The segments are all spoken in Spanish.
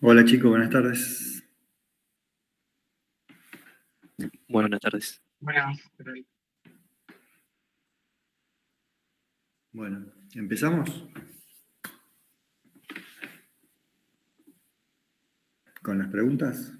Hola chicos, buenas tardes. Buenas tardes. Bueno, ¿empezamos? ¿Con las preguntas?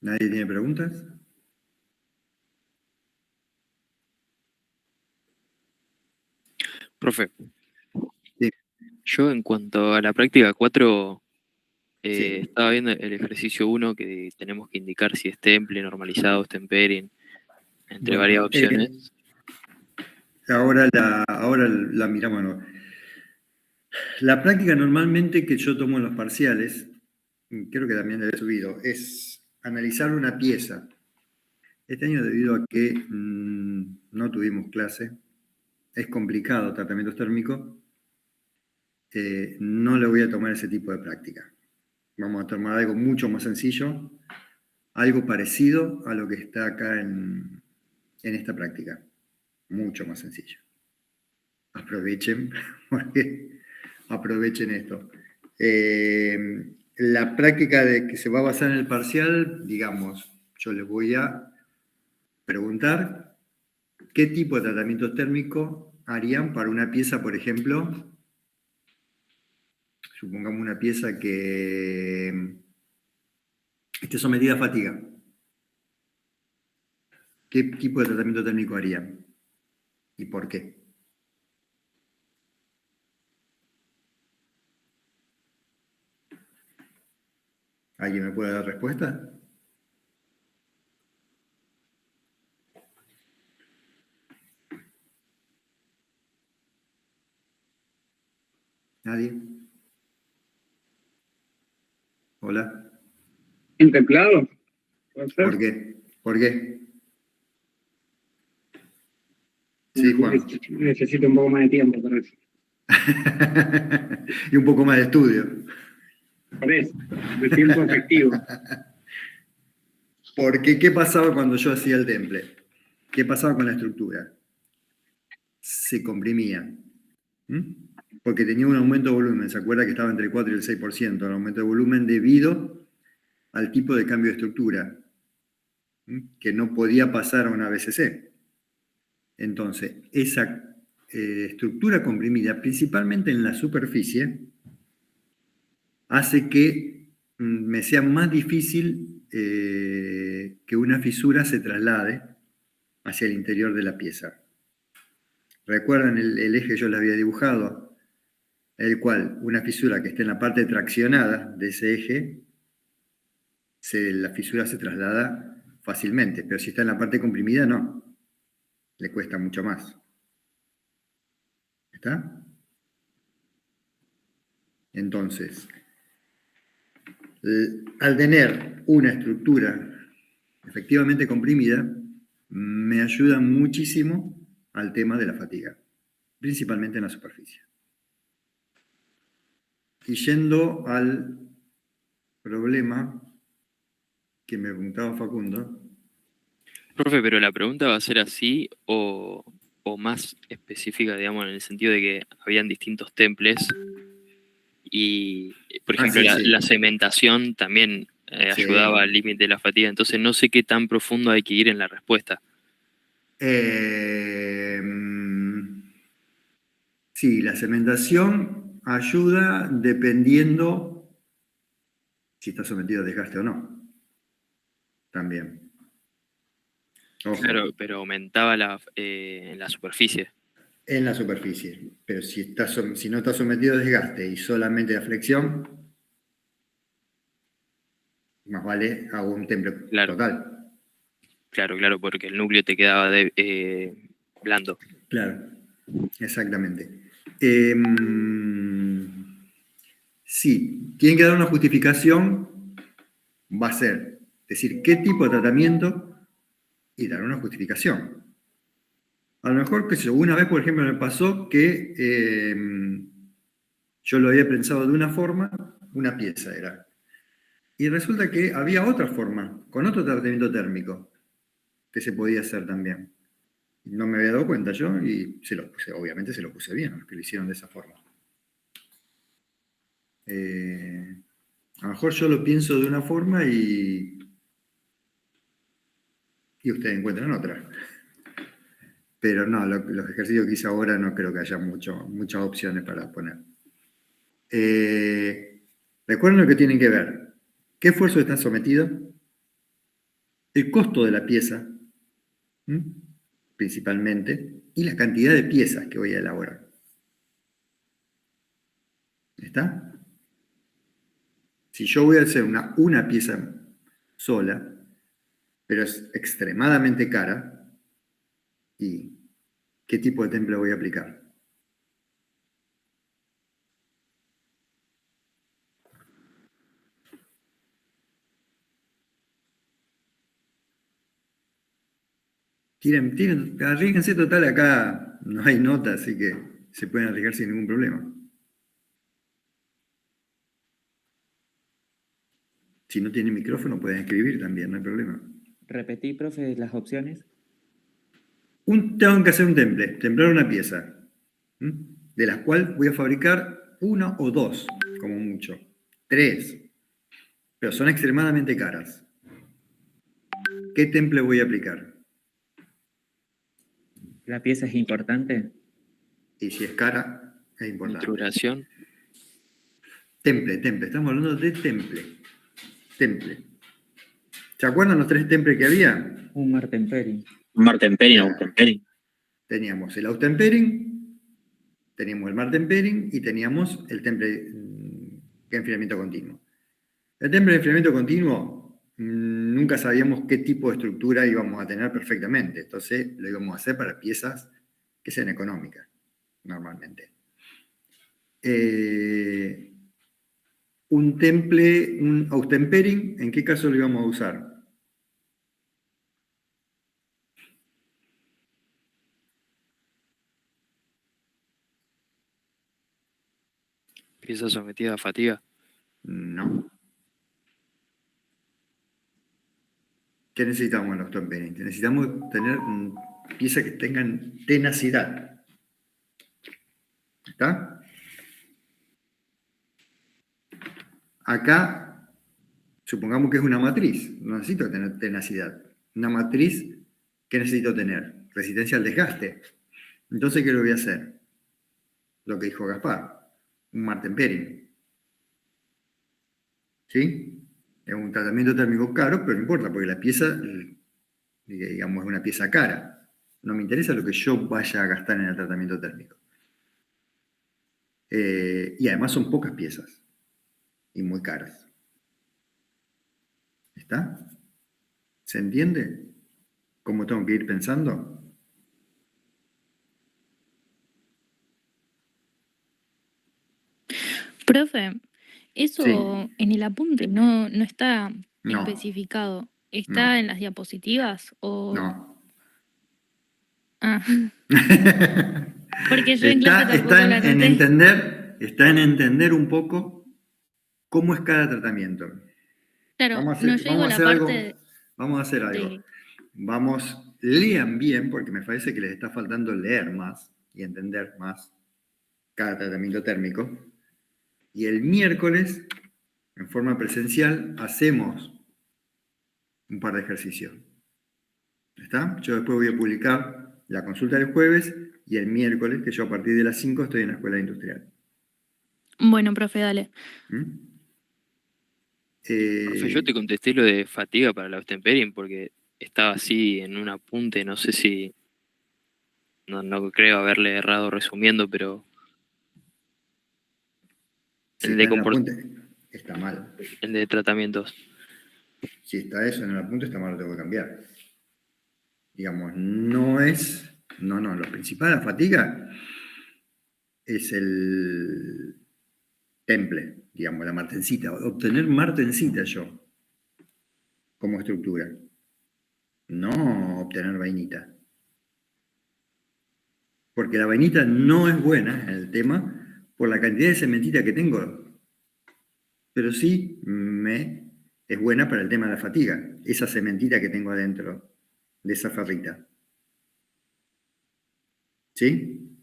¿Nadie tiene preguntas? Profe, Sí. yo en cuanto a la práctica 4, Sí. estaba viendo el ejercicio 1 que tenemos que indicar si es temple, normalizado, tempering, entre Bueno, varias opciones. ahora la miramos. ¿No? La práctica normalmente que yo tomo en los parciales, creo que también la he subido, es analizar una pieza. Este año, debido a que no tuvimos clase, es complicado tratamientos térmicos, no le voy a tomar ese tipo de práctica. Vamos a tomar algo mucho más sencillo, algo parecido a lo que está acá en esta práctica. Mucho más sencillo. Aprovechen, porque aprovechen esto. La práctica de que se va a basar en el parcial, digamos, yo les voy a preguntar qué tipo de tratamiento térmico harían para una pieza, por ejemplo, supongamos una pieza que esté sometida a fatiga. ¿Qué tipo de tratamiento térmico harían? ¿Y por qué? ¿Alguien me puede dar respuesta? ¿Nadie? ¿Hola? ¿En templado? ¿Puede ser? ¿Por qué? ¿Por qué? Sí, Juan. Necesito un poco más de tiempo para eso. Y un poco más de estudio. Por eso, de tiempo efectivo. Porque, ¿qué pasaba cuando yo hacía el temple? ¿Qué pasaba con la estructura? Se comprimía. Porque tenía un aumento de volumen. ¿Se acuerda que estaba entre el 4 y el 6%? El aumento de volumen debido al tipo de cambio de estructura, que no podía pasar a una BCC. Entonces, esa estructura comprimida, principalmente en la superficie, hace que me sea más difícil que una fisura se traslade hacia el interior de la pieza. ¿Recuerdan el eje que yo les había dibujado? El cual una fisura que esté en la parte traccionada de ese eje, la fisura se traslada fácilmente, pero si está en la parte comprimida, no. Le cuesta mucho más. ¿Está? Entonces, al tener una estructura efectivamente comprimida, me ayuda muchísimo al tema de la fatiga, principalmente en la superficie. Y yendo al problema que me preguntaba Facundo. Profe, pero la pregunta va a ser así o más específica, digamos, en el sentido de que habían distintos temples y, por ejemplo, Sí, sí. la cementación también Sí. ayudaba al límite de la fatiga, entonces no sé qué tan profundo hay que ir en la respuesta. Sí, la cementación ayuda dependiendo si está sometido a desgaste o no. También. Ojo. Claro, pero aumentaba en la superficie. En la superficie. Pero si no está sometido a desgaste y solamente a flexión, más vale hago un temple Claro. total. Claro, porque el núcleo te quedaba blando. Claro, exactamente. Sí, tienen que dar una justificación, va a ser decir qué tipo de tratamiento y dar una justificación. A lo mejor, qué sé yo, una vez, por ejemplo, me pasó que yo lo había pensado de una forma, una pieza era. Y resulta que había otra forma, con otro tratamiento térmico, que se podía hacer también. No me había dado cuenta yo y obviamente se lo puse bien, los que lo hicieron de esa forma. A lo mejor yo lo pienso de una forma y ustedes encuentran otra. Pero no, los ejercicios que hice ahora no creo que haya muchas opciones para poner. Recuerden lo que tienen que ver. ¿Qué esfuerzo está sometido? El costo de la pieza, principalmente, y la cantidad de piezas que voy a elaborar. ¿Está? Si yo voy a hacer una pieza sola, pero es extremadamente cara, ¿y qué tipo de temple voy a aplicar? Arríesguense, total, acá no hay nota, así que se pueden arriesgar sin ningún problema. Si no tienen micrófono, pueden escribir también, no hay problema. Repetí, profe, las opciones. Tengo que hacer un temple, templar una pieza, de las cuales voy a fabricar una o dos, como mucho. 3, pero son extremadamente caras. ¿Qué temple voy a aplicar? ¿La pieza es importante? Y si es cara, es importante. Duración. Temple, estamos hablando de temple. ¿Se acuerdan los 3 temples que había? Un martemperi. Un martempering o un tempering. Teníamos el austempering, teníamos el martempering y teníamos el temple de enfriamiento continuo. El temple de enfriamiento continuo nunca sabíamos qué tipo de estructura íbamos a tener perfectamente, entonces lo íbamos a hacer para piezas que sean económicas, normalmente. Un temple, un austempering, ¿en qué caso lo íbamos a usar? Pieza sometida a fatiga. No. ¿Qué necesitamos en los austempering? Necesitamos tener piezas que tengan tenacidad. ¿Está? Acá, supongamos que es una matriz. No necesito tener tenacidad. Una matriz, ¿qué necesito tener? Resistencia al desgaste. Entonces, ¿qué lo voy a hacer? Lo que dijo Gaspar. Un martempering. ¿Sí? Es un tratamiento térmico caro, pero no importa, porque la pieza, digamos, es una pieza cara. No me interesa lo que yo vaya a gastar en el tratamiento térmico. Y además son pocas piezas y muy caras. ¿Está? ¿Se entiende cómo tengo que ir pensando? Profe, eso Sí. en el apunte no está No. especificado. ¿Está No. en las diapositivas? O... No. Ah, porque yo en clase tampoco la anoté. Está en entender un poco cómo es cada tratamiento. Claro, Vamos a no hacer, llego a la parte Vamos a hacer algo. de... Lean bien, porque me parece que les está faltando leer más y entender más cada tratamiento térmico. Y el miércoles, en forma presencial, hacemos un par de ejercicios. ¿Está? Yo después voy a publicar la consulta del jueves y el miércoles, que yo a partir de las 5 estoy en la escuela industrial. Bueno, profe, dale. Profe, yo te contesté lo de fatiga para la austempering porque estaba así en un apunte, no sé si... No creo haberle errado resumiendo, pero... Si El está de en el apunte, está mal. El de tratamientos. Si está eso en el apunte, está mal, lo tengo que cambiar. Digamos, no, lo principal de la fatiga es el temple, digamos, la martencita, obtener martencita yo. como estructura. No obtener vainita. Porque la vainita no es buena en el tema por la cantidad de cementita que tengo. Pero sí es buena para el tema de la fatiga. Esa cementita que tengo adentro de esa ferrita. ¿Sí?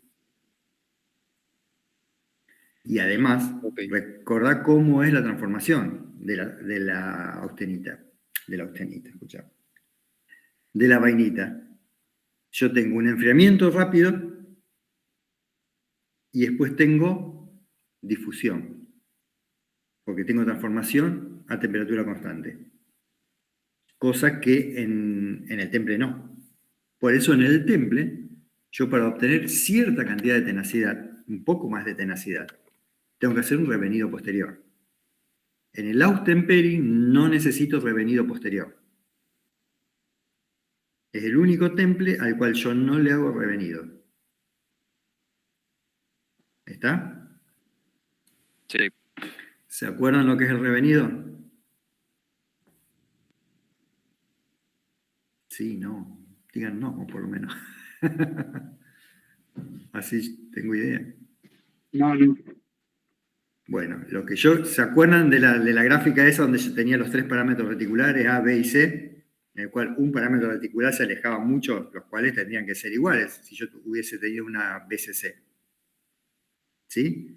Y además, recordá cómo es la transformación de la austenita. Escuchá. De la vainita. Yo tengo un enfriamiento rápido y después tengo difusión. Porque tengo transformación a temperatura constante. Cosa que en el temple no. Por eso en el temple, yo para obtener cierta cantidad de tenacidad, un poco más de tenacidad, tengo que hacer un revenido posterior. En el Austenpering no necesito revenido posterior. Es el único temple al cual yo no le hago revenido. ¿Está? Sí. ¿Se acuerdan lo que es el revenido? Sí, no. Digan no, por lo menos. Así tengo idea. No. Bueno, ¿se acuerdan de la gráfica esa donde yo tenía los 3 parámetros reticulares, A, B y C? En el cual un parámetro reticular se alejaba mucho, los cuales tendrían que ser iguales si yo hubiese tenido una BCC. ¿Sí?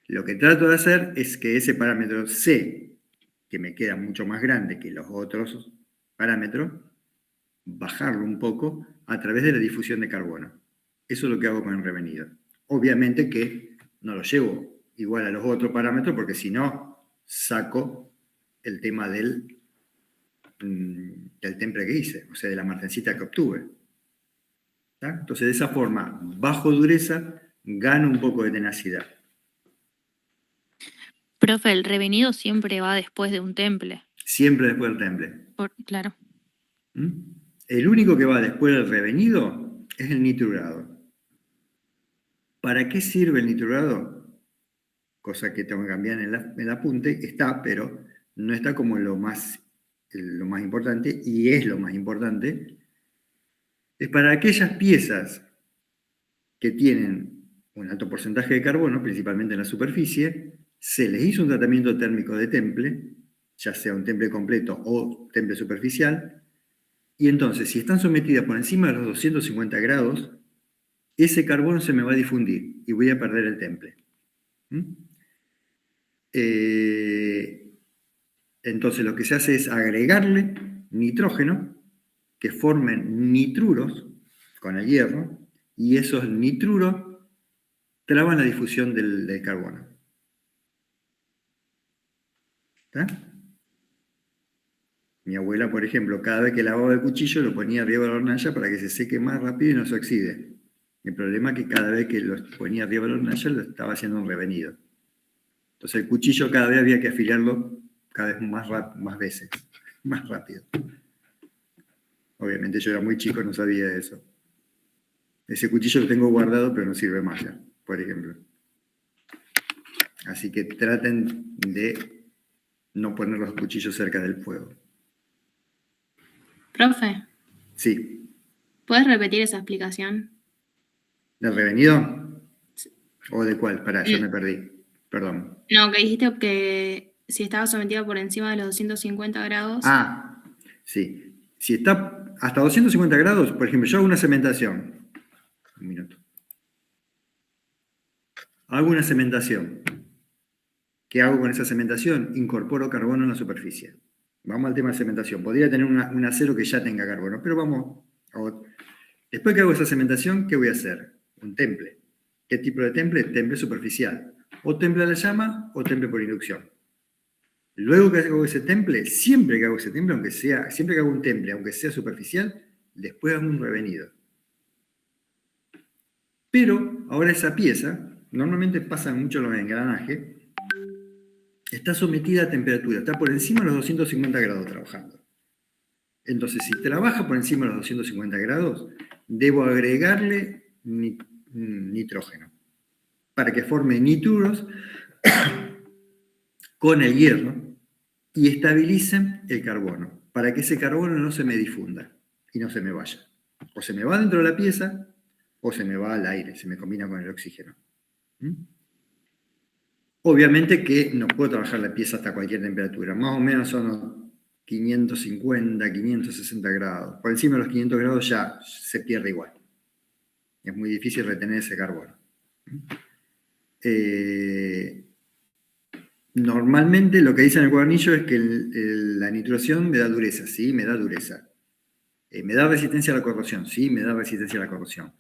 Lo que trato de hacer es que ese parámetro C, que me queda mucho más grande que los otros parámetros, bajarlo un poco a través de la difusión de carbono. Eso es lo que hago con el revenido. Obviamente que no lo llevo igual a los otros parámetros, porque si no, saco el tema del temple que hice, o sea, de la martencita que obtuve. ¿Tá? Entonces, de esa forma, bajo dureza, gano un poco de tenacidad. Profe, el revenido siempre va después de un temple. Siempre después del temple. Claro. El único que va después del revenido es el nitrurado. ¿Para qué sirve el nitrurado? Cosa que tengo que cambiar en el apunte. Está, pero no está como lo más importante, y es lo más importante. Es para aquellas piezas que tienen un alto porcentaje de carbono, principalmente en la superficie, se les hizo un tratamiento térmico de temple, ya sea un temple completo o temple superficial, y entonces, si están sometidas por encima de los 250 grados, ese carbono se me va a difundir y voy a perder el temple. Entonces, lo que se hace es agregarle nitrógeno que formen nitruros con el hierro, y esos nitruros traban la difusión del carbono. ¿Está? Mi abuela, por ejemplo, cada vez que lavaba el cuchillo lo ponía arriba de la hornalla para que se seque más rápido y no se oxide. El problema es que cada vez que lo ponía arriba de la hornalla lo estaba haciendo un revenido. Entonces el cuchillo cada vez había que afilarlo cada vez más veces, más rápido. Obviamente yo era muy chico, no sabía eso. Ese cuchillo lo tengo guardado, pero no sirve más ya, por ejemplo. Así que traten de no poner los cuchillos cerca del fuego. Profe, Sí. ¿puedes repetir esa explicación? ¿Del revenido? ¿O de cuál? Pará, yo me perdí. Perdón. No, que dijiste que si estaba sometido por encima de los 250 grados... Ah, sí. Si está hasta 250 grados, por ejemplo, yo hago una cementación. Un minuto. Hago una cementación. ¿Qué hago con esa cementación? Incorporo carbono en la superficie. Vamos al tema de cementación. Podría tener un acero que ya tenga carbono, pero vamos a otro. Después que hago esa cementación, ¿qué voy a hacer? Un temple. ¿Qué tipo de temple? Temple superficial. O temple a la llama o temple por inducción. Luego que hago ese temple, siempre que hago ese temple, siempre que hago un temple, aunque sea superficial, después hago un revenido. Pero ahora esa pieza, normalmente pasa mucho en los engranajes, está sometida a temperatura, está por encima de los 250 grados trabajando. Entonces, si trabaja por encima de los 250 grados, debo agregarle nitrógeno para que forme nitruros con el hierro y estabilicen el carbono, para que ese carbono no se me difunda y no se me vaya. O se me va dentro de la pieza, o se me va al aire, se me combina con el oxígeno. ¿Mm? Obviamente que no puedo trabajar la pieza hasta cualquier temperatura, más o menos son 550, 560 grados. Por encima de los 500 grados ya se pierde igual. Es muy difícil retener ese carbono. Normalmente lo que dice en el cuadernillo es que la nitruración me da dureza, sí, me da dureza. Me da resistencia a la corrosión, sí, me da resistencia a la corrosión.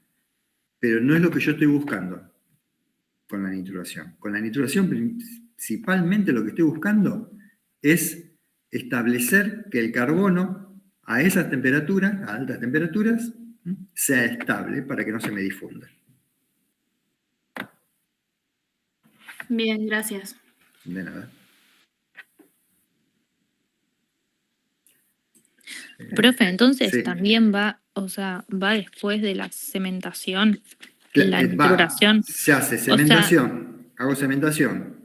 Pero no es lo que yo estoy buscando con la nitruración. Con la nitruración principalmente lo que estoy buscando es establecer que el carbono a esas temperaturas, a altas temperaturas, sea estable para que no se me difunda. Bien, gracias. De nada. Profe, entonces Sí. también va, o sea, va después de la cementación, Que, la va, nituración. se hace sea- cementación, hago cementación,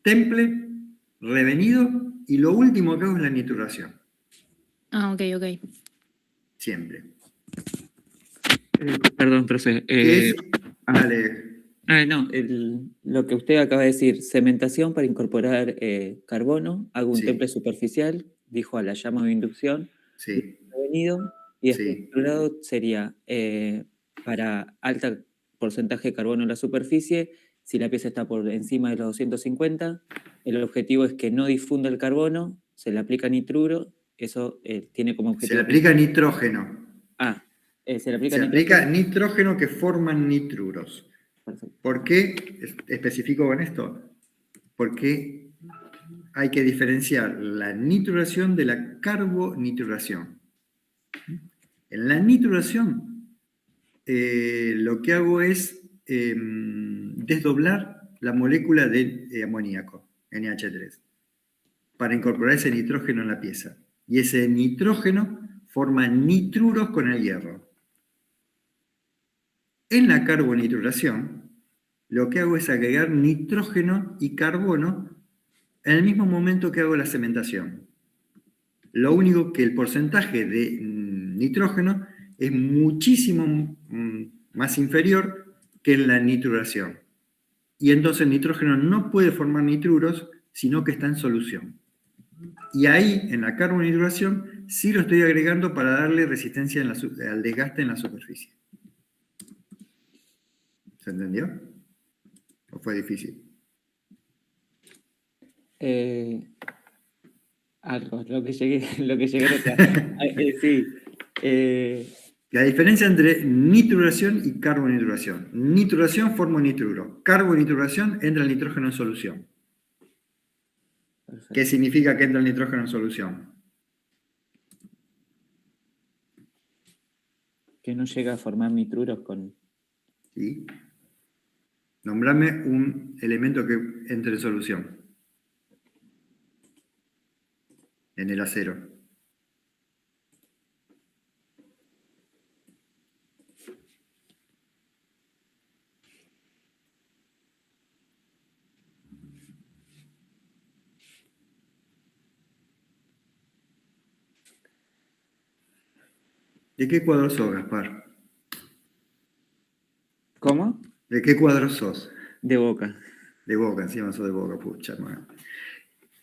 temple, revenido, y lo último que hago es la nituración. Ah, ok. Siempre. Perdón, profe. Que es, dale, No, lo que usted acaba de decir, cementación para incorporar carbono, hago un Sí. temple superficial, dijo a la llama de inducción, sí, revenido, y Sí. este otro lado sería para alto porcentaje de carbono en la superficie, si la pieza está por encima de los 250, el objetivo es que no difunda el carbono, se le aplica nitruro, eso tiene como se objetivo... le aplica nitrógeno. se le aplica Se nitrógeno. aplica nitrógeno que forman nitruros. Perfecto. ¿Por qué especifico con esto? Porque hay que diferenciar la nitruración de la carbonitruración. En la nitruración, lo que hago es desdoblar la molécula de amoníaco, NH3, para incorporar ese nitrógeno en la pieza. Y ese nitrógeno forma nitruros con el hierro. En la carbonitruración, lo que hago es agregar nitrógeno y carbono en el mismo momento que hago la cementación. Lo único que el porcentaje de nitrógeno es muchísimo más inferior que en la nitruración. Y entonces el nitrógeno no puede formar nitruros, sino que está en solución. Y ahí, en la carbonitruración, sí lo estoy agregando para darle resistencia al desgaste en la superficie. ¿Se entendió? ¿O fue difícil? Algo, lo que llegué acá. Sí. La diferencia entre nitruración y carbonitruración. Nitruración forma un nitruro. Carbonitruración entra el nitrógeno en solución. Perfecto. ¿Qué significa que entra el nitrógeno en solución? Que no llega a formar nitruros con... ¿Sí? Nombrame un elemento que entre en solución. En el acero. ¿De qué cuadro sos, Gaspar? ¿Cómo? ¿De qué cuadro sos? De Boca. De Boca, encima sos de Boca, pucha, hermano.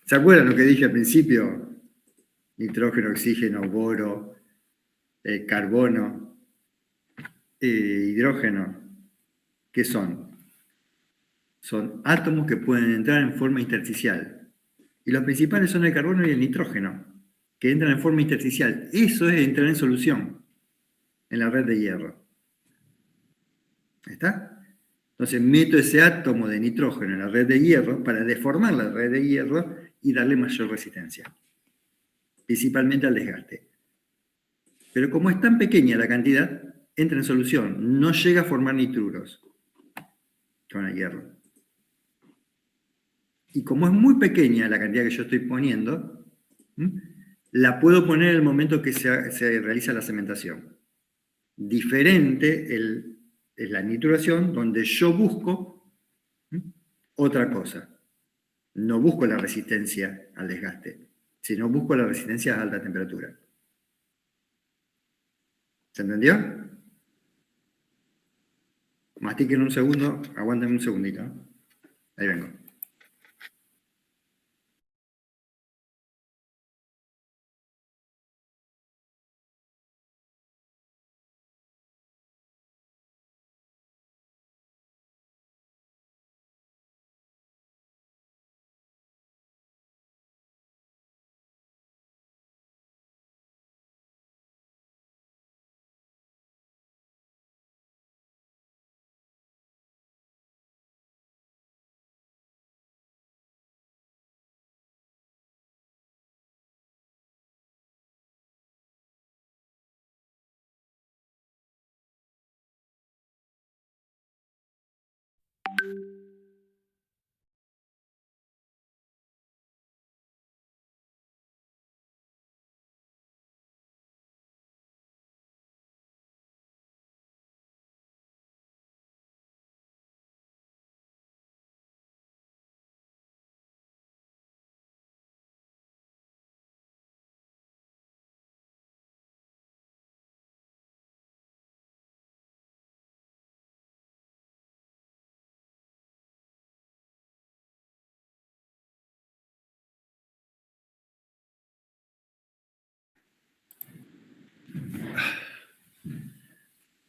¿Se acuerdan lo que dije al principio? Nitrógeno, oxígeno, boro, carbono, hidrógeno. ¿Qué son? Son átomos que pueden entrar en forma intersticial. Y los principales son el carbono y el nitrógeno, que entran en forma intersticial. Eso es entrar en solución en la red de hierro. ¿Está? Entonces meto ese átomo de nitrógeno en la red de hierro para deformar la red de hierro y darle mayor resistencia, principalmente al desgaste. Pero como es tan pequeña la cantidad, entra en solución, no llega a formar nitruros con el hierro. Y como es muy pequeña la cantidad que yo estoy poniendo, la puedo poner en el momento que se realiza la cementación. Diferente es la nituración, donde yo busco otra cosa. No busco la resistencia al desgaste, sino busco la resistencia a alta temperatura. ¿Se entendió? Mastiquen un segundo, aguanten un segundito. Ahí vengo.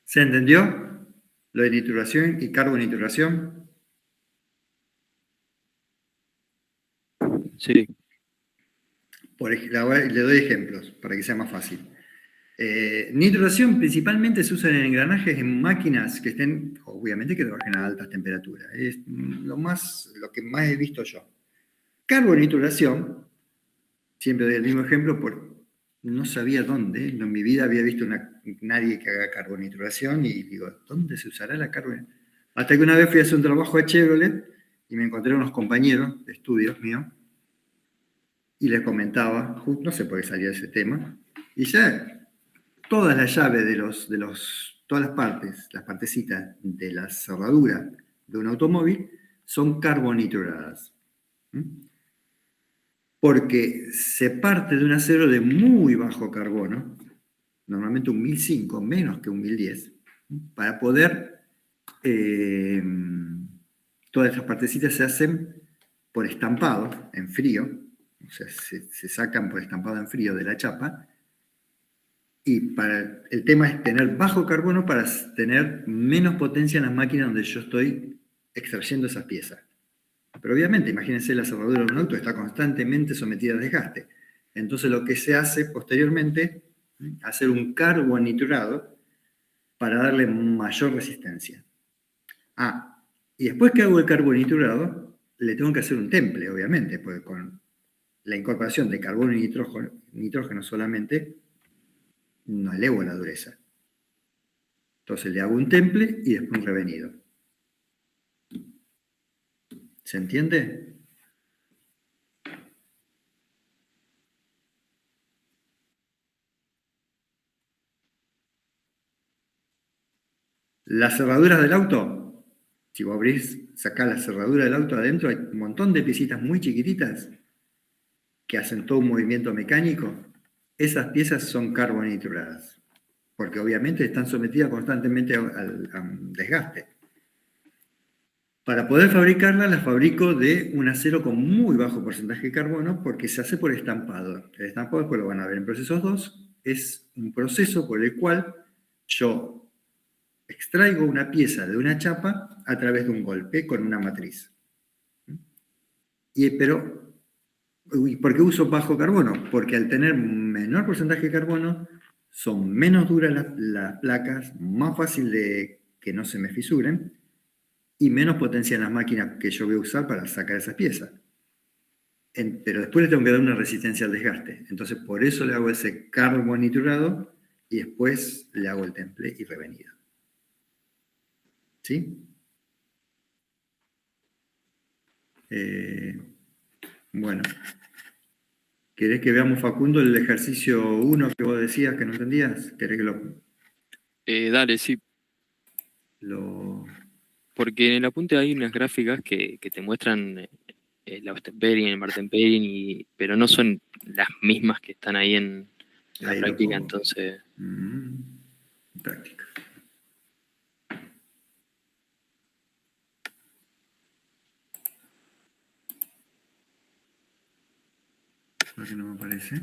¿Se entendió? Lo de nituración y carbonituración. Sí. Le doy ejemplos para que sea más fácil. Nituración principalmente se usa en engranajes en máquinas que estén, obviamente, que trabajen a altas temperaturas. Es lo que más he visto yo. Carbonituración, siempre doy el mismo ejemplo, no sabía dónde. En mi vida había visto nadie que haga carbonituración y digo, ¿dónde se usará la carbonituración? Hasta que una vez fui a hacer un trabajo a Chevrolet y me encontré unos compañeros de estudios míos y les comentaba, no sé por qué salía ese tema, y ya todas las llaves todas las partes, las partecitas de la cerradura de un automóvil son carbonituradas. Porque se parte de un acero de muy bajo carbono, normalmente un 1005, menos que un 1010, para poder, todas estas partecitas se hacen por estampado en frío, o sea, se sacan por estampado en frío de la chapa, y el tema es tener bajo carbono para tener menos potencia en las máquinas donde yo estoy extrayendo esas piezas. Pero obviamente, imagínense, la cerradura de un auto está constantemente sometida a desgaste. Entonces lo que se hace posteriormente, hacer un carboniturado para darle mayor resistencia. Y después que hago el carboniturado, le tengo que hacer un temple, obviamente, porque con la incorporación de carbono y nitrógeno solamente, no elevo la dureza. Entonces le hago un temple y después un revenido. ¿Se entiende? Las cerraduras del auto, si vos sacás la cerradura del auto adentro, hay un montón de piecitas muy chiquititas que hacen todo un movimiento mecánico. Esas piezas son carbonituradas, porque obviamente están sometidas constantemente al desgaste. Para poder fabricarlas, las fabrico de un acero con muy bajo porcentaje de carbono, porque se hace por estampado. El estampado, después lo van a ver en procesos 2, es un proceso por el cual yo extraigo una pieza de una chapa a través de un golpe con una matriz. ¿Por qué uso bajo carbono? Porque al tener menor porcentaje de carbono, son menos duras las placas, más fácil de que no se me fisuren, y menos potencia en las máquinas que yo voy a usar para sacar esas piezas. Pero después le tengo que dar una resistencia al desgaste. Entonces, por eso le hago ese carboniturado y después le hago el temple y revenido. ¿Sí? Bueno. ¿Querés que veamos, Facundo, el ejercicio 1 que vos decías que no entendías? ¿Querés que Dale, sí. Porque en el apunte hay unas gráficas que te muestran la Ostemperin, el Martemperin, pero no son las mismas que están ahí en la Ahí lo práctica, pongo. entonces Práctica. ¿Por qué no me aparece?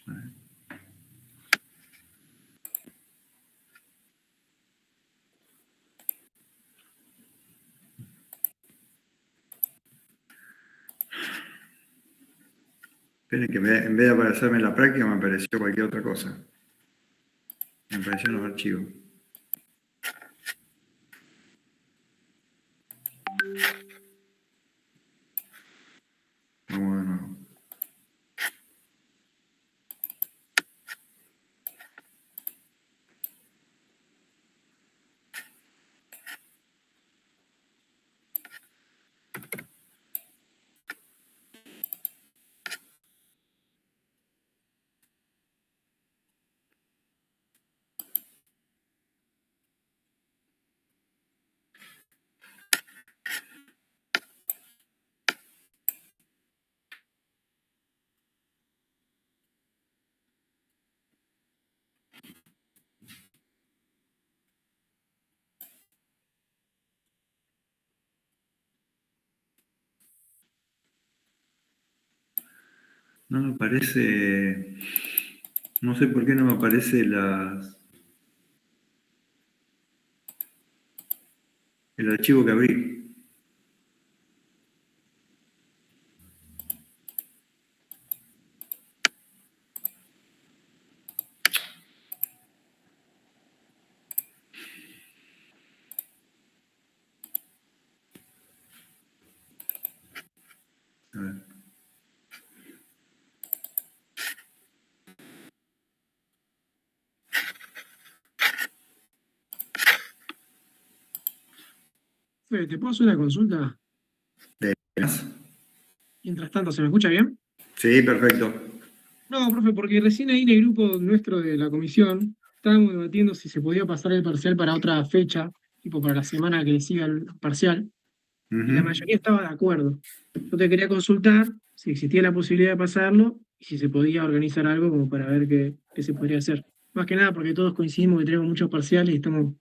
A ver. Esperen que en vez de aparecerme en la práctica me apareció cualquier otra cosa. Me apareció en los archivos. Vamos de nuevo. No me aparece. No sé por qué no me aparece el archivo que abrí. A ver. Fede, ¿te puedo hacer una consulta? ¿Más? Mientras tanto, ¿se me escucha bien? Sí, perfecto. No, profe, porque recién ahí en el grupo nuestro de la comisión estábamos debatiendo si se podía pasar el parcial para otra fecha, tipo para la semana que siga el parcial, y la Ujú. mayoría estaba de acuerdo. Yo te quería consultar si existía la posibilidad de pasarlo y si se podía organizar algo como para ver qué se podría hacer. Más que nada porque todos coincidimos que tenemos muchos parciales y estamos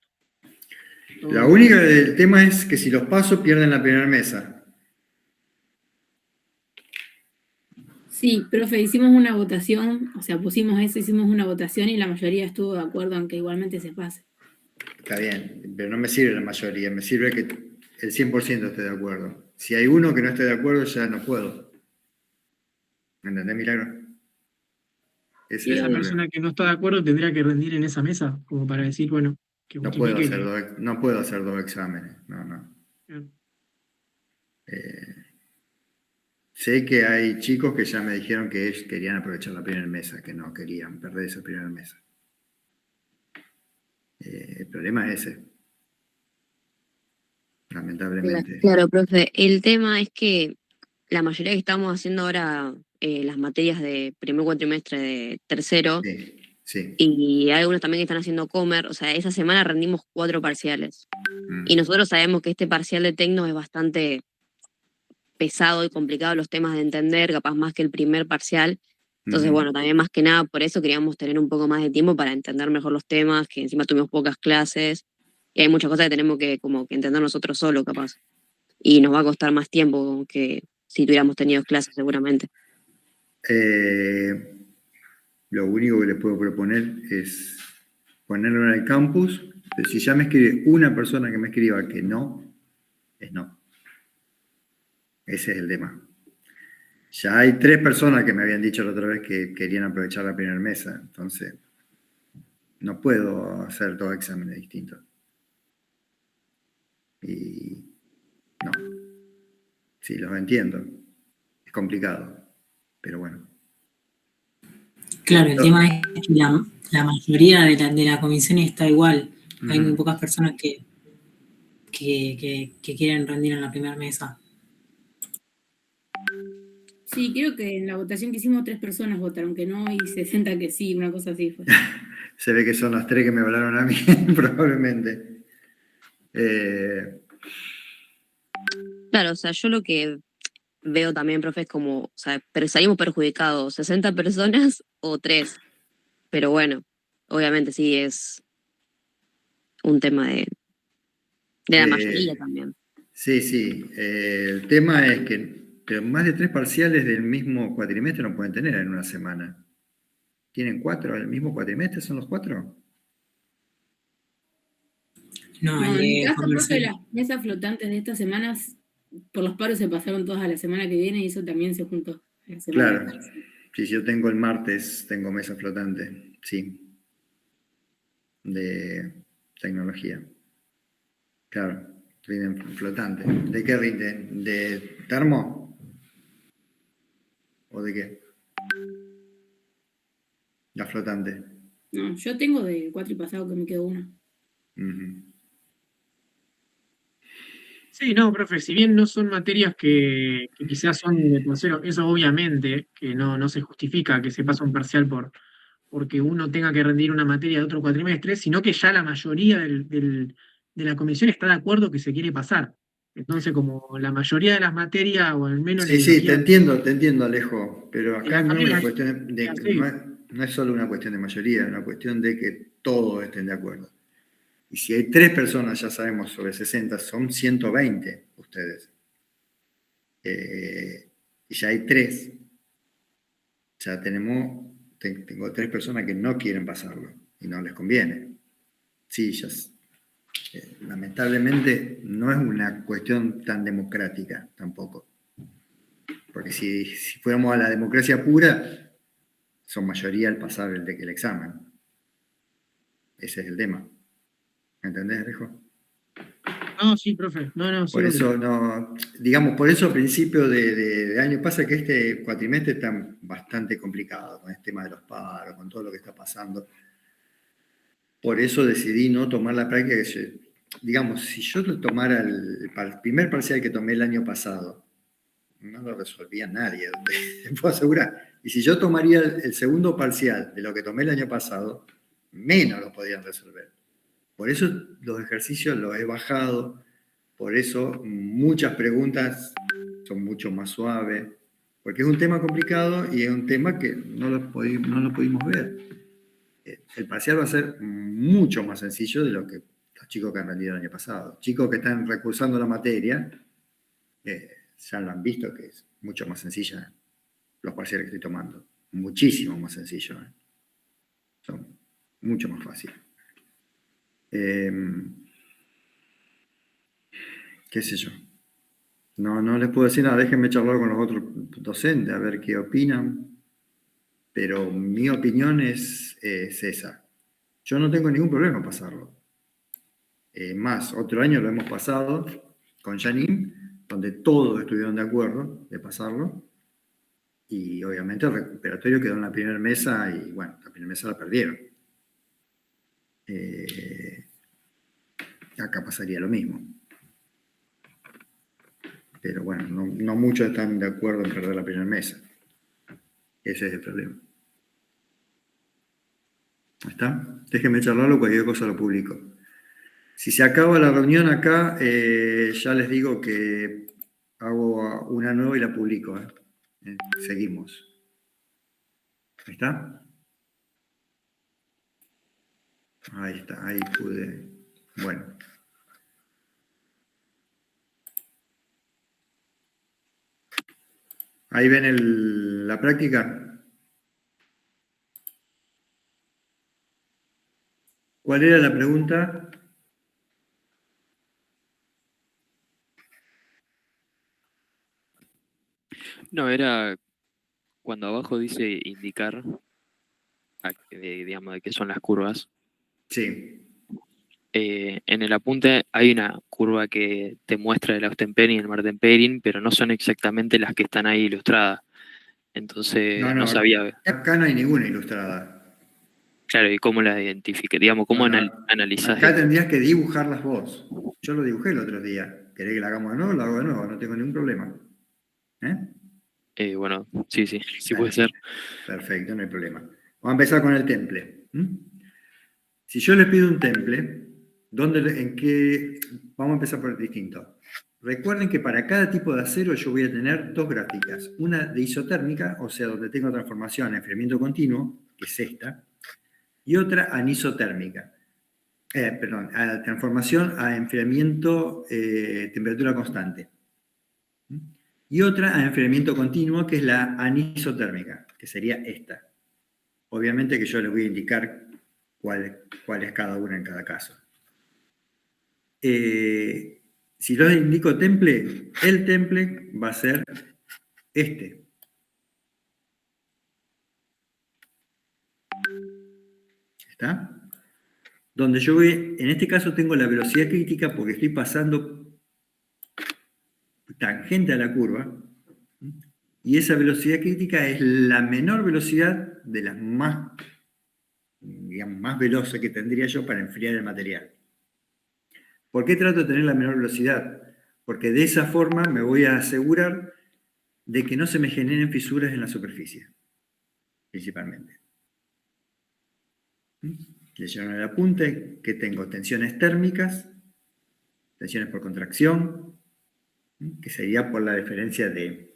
La todos... única del tema es que si los paso pierden la primera mesa. Sí, profe, hicimos una votación, o sea, pusimos eso, hicimos una votación y la mayoría estuvo de acuerdo en que igualmente se pase. Está bien, pero no me sirve la mayoría, me sirve que el 100% esté de acuerdo. Si hay uno que no esté de acuerdo, ya no puedo. ¿Me entendés, Milagro? Ese Y es esa el problema. persona que no está de acuerdo tendría que rendir en esa mesa, como para decir, bueno, que No puedo justifique hacer que... no puedo hacer dos exámenes. No, no. Sé que hay chicos que ya me dijeron que ellos querían aprovechar la primera mesa, que no querían perder esa primera mesa. El problema es ese, lamentablemente. Claro, profe. El tema es que la mayoría que estamos haciendo ahora las materias de primer cuatrimestre de tercero, Sí, sí. y hay algunos también que están haciendo comer, o sea, esa semana rendimos 4 parciales. Y nosotros sabemos que este parcial de tecno es bastante pesado y complicado los temas de entender, capaz más que el primer parcial. Entonces, Ujú. bueno, también más que nada por eso queríamos tener un poco más de tiempo para entender mejor los temas, que encima tuvimos pocas clases y hay muchas cosas que tenemos que como que entender nosotros solo, capaz. Y nos va a costar más tiempo que si tuviéramos tenido clases seguramente. Lo único que les puedo proponer es ponerlo en el campus. Si ya me escribe una persona que me escriba que no, es no. Ese es el tema. Ya hay 3 personas que me habían dicho la otra vez que querían aprovechar la primera mesa, entonces no puedo hacer 2 exámenes distintos. Y no, sí, los entiendo. Es complicado, pero bueno. Claro, el tema es que la mayoría de la comisión está igual. Hay muy pocas personas que quieren rendir en la primera mesa. Sí, creo que en la votación que hicimos 3 personas votaron que no y 60 que sí, una cosa así fue. Se ve que son las 3 que me hablaron a mí, probablemente. Claro, o sea, yo lo que veo también, profe, es como, o sea, salimos perjudicados, 60 personas o 3. Pero bueno, obviamente sí es un tema de la mayoría también. Sí, sí. El tema es que pero más de 3 parciales del mismo cuatrimestre no pueden tener en una semana. ¿Tienen 4 el mismo cuatrimestre? ¿Son los 4? No, No, en mi el caso, profe, comercial. las mesas flotantes de estas semanas, por los paros se pasaron todas a la semana que viene y eso también se juntó. La semana Claro. Si yo tengo el martes, tengo mesa flotante, sí. De tecnología. Claro, rinden flotante. ¿De qué rinden? ¿De termo? ¿O de qué? La flotante. No, yo tengo de cuatripasado que me quedó una. Ujú. Sí, no, profe, si bien no son materias que quizás son de tercero, eso obviamente que no se justifica que se pase un parcial porque uno tenga que rendir una materia de otro cuatrimestre, sino que ya la mayoría de la comisión está de acuerdo que se quiere pasar. Entonces, como la mayoría de las materias, o al menos la Sí, sí, ideología te entiendo, Alejo, pero de acá la no es una familia cuestión es así. no es solo una cuestión de mayoría, es una cuestión de que todos estén de acuerdo. Y si hay 3 personas, ya sabemos, sobre 60, son 120 ustedes. Y ya hay 3. Ya tengo 3 personas que no quieren pasarlo y no les conviene. Sí, lamentablemente no es una cuestión tan democrática tampoco. Porque si fuéramos a la democracia pura, son mayoría al pasar el examen. Ese es el tema. ¿Me entendés, Alejo? No, sí, profe. No, sí, Por obvio. eso no, digamos, por eso a principio de año pasa que este cuatrimestre está bastante complicado con el tema de los paros, con todo lo que está pasando. Por eso decidí no tomar la práctica digamos, si yo tomara el primer parcial que tomé el año pasado, no lo resolvía nadie, te puedo asegurar. Y si yo tomaría el segundo parcial de lo que tomé el año pasado, menos lo podían resolver. Por eso los ejercicios los he bajado, por eso muchas preguntas son mucho más suaves, porque es un tema complicado y es un tema que no lo pudimos ver. El parcial va a ser mucho más sencillo de lo que los chicos que han rendido el año pasado. Chicos que están recursando la materia, ya lo han visto que es mucho más sencilla los parciales que estoy tomando. Muchísimo más sencillo. Son mucho más fáciles. ¿Qué sé yo? No les puedo decir nada, déjenme charlar con los otros docentes a ver qué opinan, pero mi opinión es esa. Yo no tengo ningún problema en pasarlo. Más, otro año lo hemos pasado con Janine, donde todos estuvieron de acuerdo de pasarlo, y obviamente el recuperatorio quedó en la primera mesa, y bueno, la primera mesa la perdieron. Acá pasaría lo mismo. Pero bueno, no muchos están de acuerdo en perder la primera mesa. Ese es el problema. ¿Está? Déjenme charlarlo, cualquier cosa lo publico. Si se acaba la reunión acá, ya les digo que hago una nueva y la publico. Seguimos. ¿Está? Ahí está, ahí pude. Bueno. Ahí ven la práctica. ¿Cuál era la pregunta? No, era cuando abajo dice indicar, digamos, de qué son las curvas. Sí. En el apunte hay una curva que te muestra el Austen-Peyrin y el Marten-Peyrin, pero no son exactamente las que están ahí ilustradas. Entonces no sabía. Acá no hay ninguna ilustrada. Claro, ¿y cómo las identifique? Digamos, ¿cómo analizás Acá esto? tendrías que dibujarlas vos. Yo lo dibujé el otro día. ¿Querés que la hagamos de nuevo? Lo hago de nuevo, no tengo ningún problema. Bueno, sí puede Bueno, ser. perfecto, no hay problema. Vamos a empezar con el temple. Si yo les pido un temple, vamos a empezar por el distinto. Recuerden que para cada tipo de acero yo voy a tener dos gráficas. Una de isotérmica, o sea, donde tengo transformación a enfriamiento continuo, que es esta, y otra anisotérmica. A transformación a enfriamiento temperatura constante. Y otra a enfriamiento continuo, que es la anisotérmica, que sería esta. Obviamente que yo les voy a indicar cuál es cada una en cada caso. Si yo les indico temple, el temple va a ser este. ¿Está? Donde yo voy, en este caso tengo la velocidad crítica porque estoy pasando tangente a la curva, y esa velocidad crítica es la menor velocidad de las más, digamos, más veloces que tendría yo para enfriar el material. ¿Por qué trato de tener la menor velocidad? Porque de esa forma me voy a asegurar de que no se me generen fisuras en la superficie, principalmente. Leyeron el apunte que tengo tensiones térmicas, tensiones por contracción, que sería por la diferencia de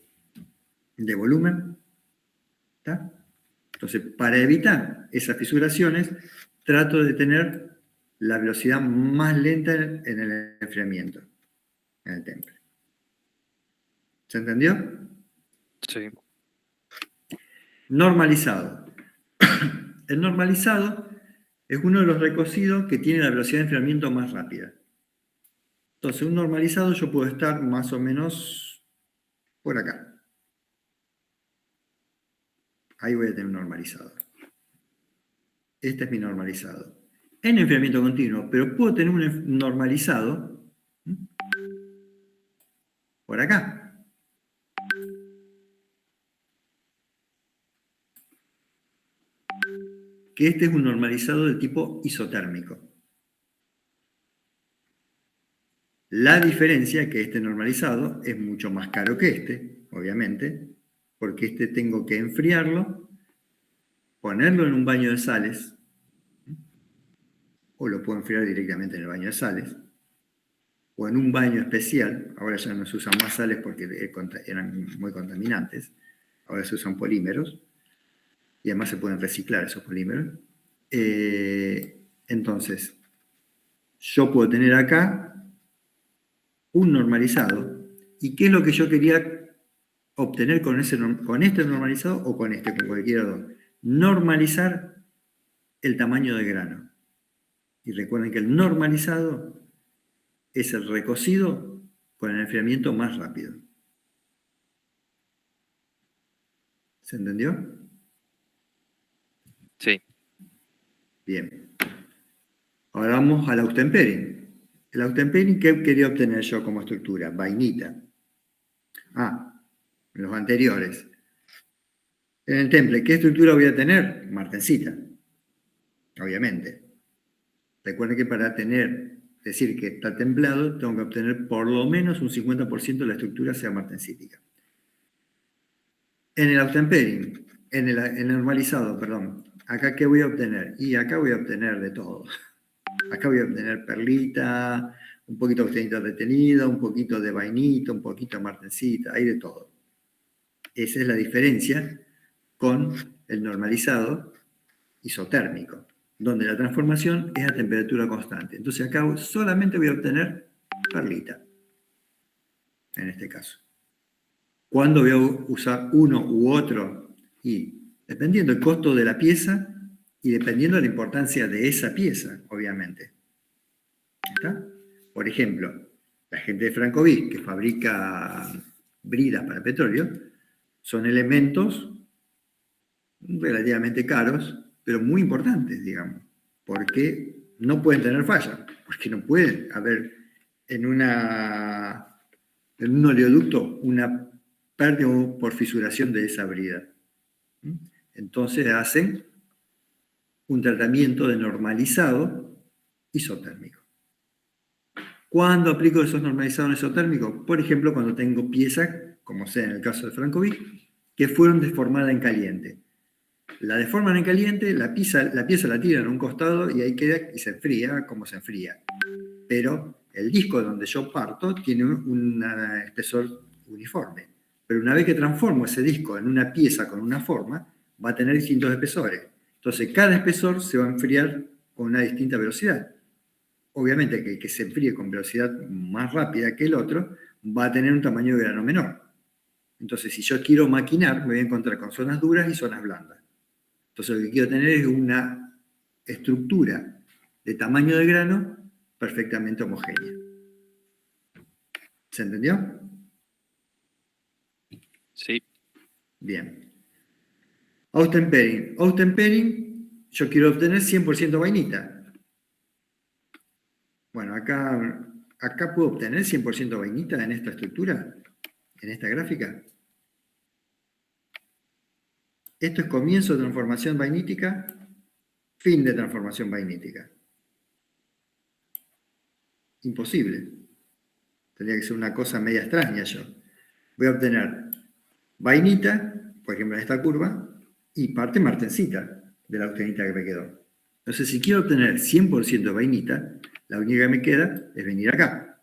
volumen. ¿Está? Entonces, para evitar esas fisuraciones, trato de tener la velocidad más lenta en el enfriamiento, en el temple. ¿Se entendió? Sí. Normalizado. El normalizado es uno de los recocidos que tiene la velocidad de enfriamiento más rápida. Entonces, un normalizado yo puedo estar más o menos por acá. Ahí voy a tener un normalizado. Este es mi normalizado. En enfriamiento continuo, pero puedo tener un normalizado por acá. Que este es un normalizado de tipo isotérmico. La diferencia es que este normalizado es mucho más caro que este, obviamente, porque este tengo que enfriarlo, ponerlo en un baño de sales, o lo puedo enfriar directamente en el baño de sales, o en un baño especial. Ahora ya no se usan más sales porque eran muy contaminantes, ahora se usan polímeros, y además se pueden reciclar esos polímeros. Entonces, yo puedo tener acá un normalizado, ¿y qué es lo que yo quería obtener con este normalizado o con este, con cualquiera de los dos? Normalizar el tamaño de grano. Y recuerden que el normalizado es el recocido con el enfriamiento más rápido. ¿Se entendió? Sí. Bien. Ahora vamos al Auchtempering. El Auchtempering, ¿qué quería obtener yo como estructura? Vainita. Los anteriores. En el temple, ¿qué estructura voy a tener? Martensita. Obviamente. Recuerden que para decir que está templado, tengo que obtener por lo menos un 50% de la estructura sea martensítica. En el Auchtempering, en el normalizado, perdón, ¿acá qué voy a obtener? Y acá voy a obtener de todo. Acá voy a obtener perlita, un poquito de austenita retenida, un poquito de vainita, un poquito de martensita, hay de todo. Esa es la diferencia con el normalizado isotérmico, donde la transformación es a temperatura constante. Entonces acá solamente voy a obtener perlita, en este caso. ¿Cuándo voy a usar uno u otro? Y dependiendo del costo de la pieza y dependiendo de la importancia de esa pieza, obviamente. ¿Está? Por ejemplo, la gente de Francovic, que fabrica bridas para petróleo, son elementos relativamente caros, pero muy importantes, digamos, porque no pueden tener falla, porque no puede haber en un oleoducto una pérdida por fisuración de esa brida. Entonces hacen un tratamiento de normalizado isotérmico. ¿Cuándo aplico esos normalizados isotérmicos? Por ejemplo, cuando tengo piezas, como sea en el caso de Francovic, que fueron deformadas en caliente. la deforman en caliente, la pieza la tiran a un costado y ahí queda y se enfría como se enfría. Pero el disco donde yo parto tiene un espesor uniforme. Pero una vez que transformo ese disco en una pieza con una forma, va a tener distintos espesores. Entonces, cada espesor se va a enfriar con una distinta velocidad. Obviamente que el que se enfríe con velocidad más rápida que el otro va a tener un tamaño de grano menor. Entonces, si yo quiero maquinar, me voy a encontrar con zonas duras y zonas blandas. Entonces, lo que quiero tener es una estructura de tamaño de grano perfectamente homogénea. ¿Se entendió? Sí. Bien. Austen-Pairing. Austen-Pairing, yo quiero obtener 100% vainita. Bueno, acá puedo obtener 100% vainita en esta estructura, en esta gráfica. Esto es comienzo de transformación vainítica, fin de transformación vainítica. Imposible. Tendría que ser una cosa media extraña yo. Voy a obtener vainita, por ejemplo en esta curva, y parte martensita de la austenita que me quedó. Entonces, si quiero obtener 100% vainita, la única que me queda es venir acá.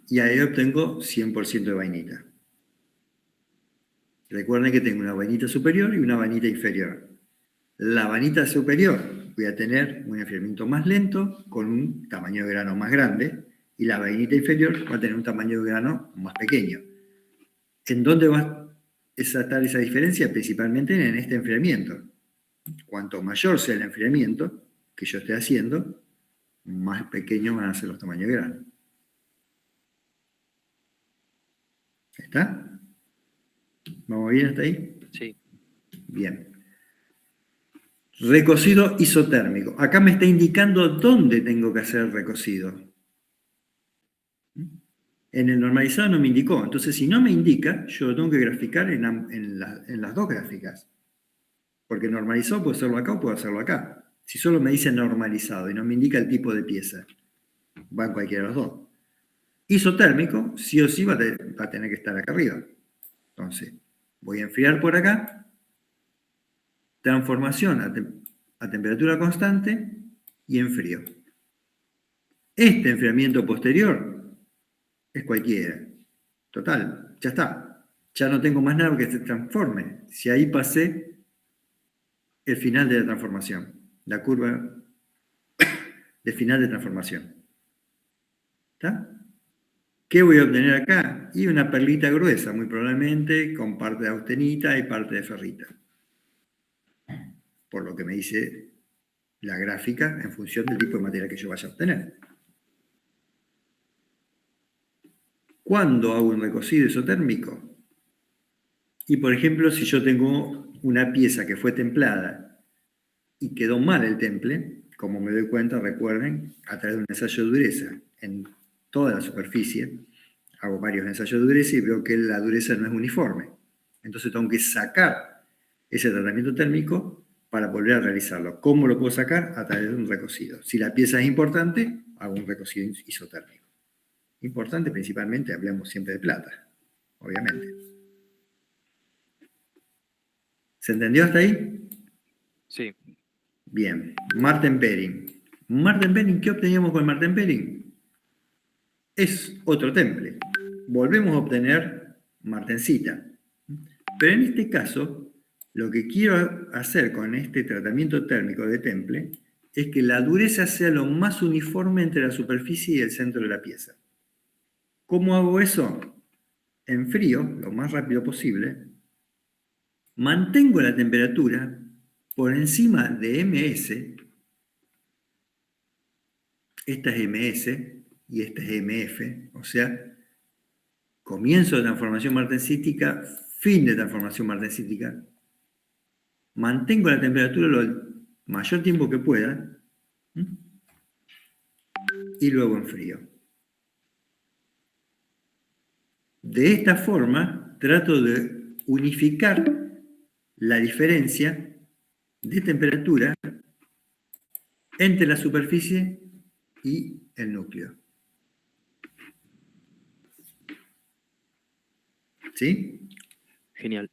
Y ahí obtengo 100% de vainita. Recuerden que tengo una vainita superior y una vainita inferior. La vainita superior voy a tener un enfriamiento más lento con un tamaño de grano más grande y la vainita inferior va a tener un tamaño de grano más pequeño. ¿En dónde va a estar esa diferencia? Principalmente en este enfriamiento. Cuanto mayor sea el enfriamiento que yo esté haciendo, más pequeños van a ser los tamaños de grano. ¿Está? ¿Vamos bien hasta ahí? Sí. Bien. Recocido isotérmico. Acá me está indicando dónde tengo que hacer el recocido. En el normalizado no me indicó. Entonces, si no me indica, yo lo tengo que graficar en las dos gráficas. Porque normalizado puedo hacerlo acá o puedo hacerlo acá. Si solo me dice normalizado y no me indica el tipo de pieza, va en cualquiera de los dos. Isotérmico, sí o sí va a tener que estar acá arriba. Entonces, voy a enfriar por acá. Transformación a temperatura constante y enfrío. Este enfriamiento posterior es cualquiera. Total, ya está. Ya no tengo más nada que se transforme. Si ahí pasé el final de la transformación, la curva de final de transformación. ¿Está? ¿Qué voy a obtener acá? Y una perlita gruesa, muy probablemente, con parte de austenita y parte de ferrita. Por lo que me dice la gráfica en función del tipo de material que yo vaya a obtener. ¿Cuándo hago un recocido isotérmico? Y por ejemplo, si yo tengo una pieza que fue templada y quedó mal el temple, como me doy cuenta, recuerden, a través de un ensayo de dureza en toda la superficie, hago varios ensayos de dureza y veo que la dureza no es uniforme. Entonces tengo que sacar ese tratamiento térmico para volver a realizarlo. ¿Cómo lo puedo sacar? A través de un recocido. Si la pieza es importante, hago un recocido isotérmico. Importante principalmente, hablamos siempre de plata, obviamente. ¿Se entendió hasta ahí? Sí. Bien. Marten-Pairing. Marten-Pairing, ¿qué obteníamos con Marten-Pairing? Es otro temple. Volvemos a obtener martensita. Pero en este caso, lo que quiero hacer con este tratamiento térmico de temple es que la dureza sea lo más uniforme entre la superficie y el centro de la pieza. ¿Cómo hago eso? Enfrío lo más rápido posible, mantengo la temperatura por encima de MS, esta es MS y esta es MF, o sea, comienzo de transformación martensítica, fin de transformación martensítica, mantengo la temperatura lo mayor tiempo que pueda y luego enfrío. De esta forma, trato de unificar la diferencia de temperatura entre la superficie y el núcleo. ¿Sí? Genial.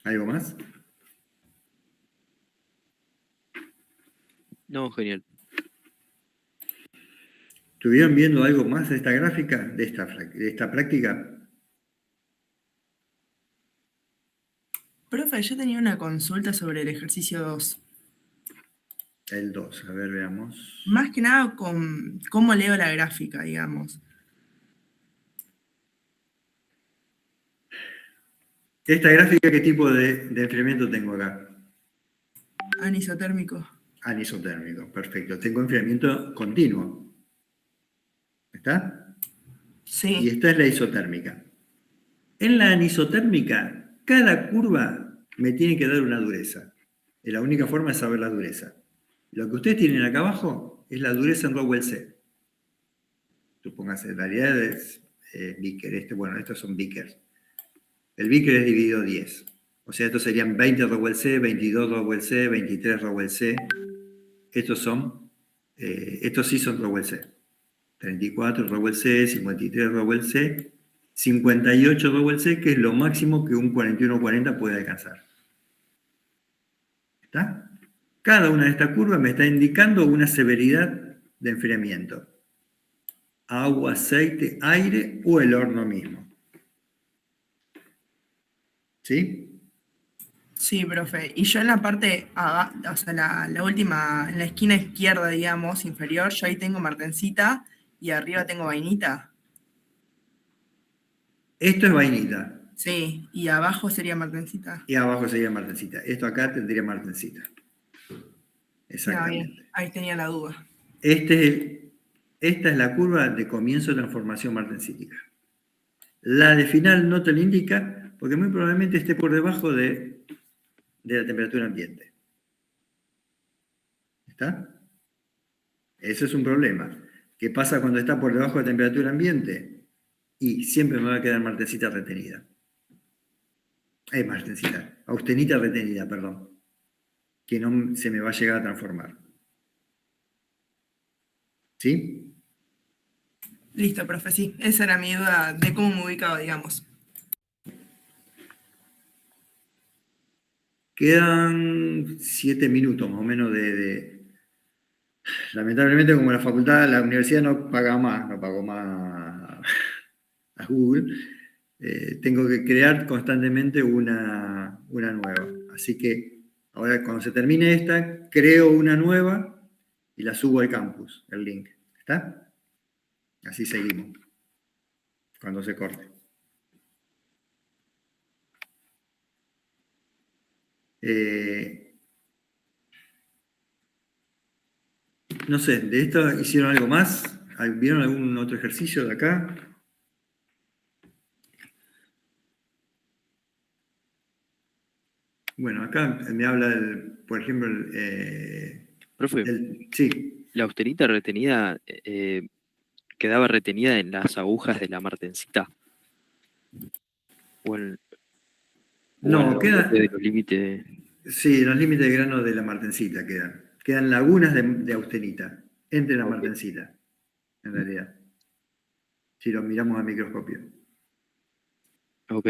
¿Algo más? No, genial. ¿Estuvieron viendo algo más de esta gráfica, de esta práctica? Profe, yo tenía una consulta sobre el ejercicio 2. El 2, a ver, veamos. Más que nada con cómo leo la gráfica, digamos. ¿Esta gráfica qué tipo de enfriamiento tengo acá? Anisotérmico. Anisotérmico, perfecto. Tengo enfriamiento continuo. ¿Está? Sí. Y esta es la isotérmica. En la anisotérmica, cada curva me tiene que dar una dureza. Y la única forma es saber la dureza. Lo que ustedes tienen acá abajo es la dureza en Rowell C. Supóngase, la realidad es Vickers. Bueno, estos son Vickers. El Vickers es dividido 10. O sea, estos serían 20 Rowell C, 22 Rowell C, 23 Rowell C. Estos sí son Rowell C. 34 Rowell C, 53 Rowell C, 58 Rowell C, que es lo máximo que un 4140 puede alcanzar. ¿Está? Cada una de estas curvas me está indicando una severidad de enfriamiento. Agua, aceite, aire o el horno mismo. ¿Sí? Sí, profe. Y yo en la parte, o sea, la última, en la esquina izquierda, digamos, inferior, yo ahí tengo martencita y arriba tengo vainita. Esto es vainita. Sí, y abajo sería martencita. Y abajo sería martencita. Esto acá tendría martencita. Exactamente. No, bien, ahí tenía la duda. Esta es la curva de comienzo de transformación martencítica. La de final no te lo indica porque muy probablemente esté por debajo de la temperatura ambiente. ¿Está? Eso es un problema. ¿Qué pasa cuando está por debajo de la temperatura ambiente? Y siempre me va a quedar martencita retenida. Martencita. Austenita retenida, perdón. Que no se me va a llegar a transformar. ¿Sí? Listo, profe, sí. Esa era mi duda de cómo me ubicaba, digamos. Quedan 7 minutos más o menos Lamentablemente, como la universidad no pagó más a Google, tengo que crear constantemente una nueva. Así que ahora cuando se termine esta, creo una nueva y la subo al campus, el link. ¿Está? Así seguimos. Cuando se corte. No sé, ¿de esto hicieron algo más? ¿Vieron algún otro ejercicio de acá? Bueno, acá me habla, por ejemplo, Profe, sí. la austerita retenida quedaba retenida en las agujas de la martencita. No, queda... De los límites. Sí, los límites de grano de la martencita quedan. Quedan lagunas de austenita entre la martencita, en realidad. Si lo miramos al microscopio. Ok.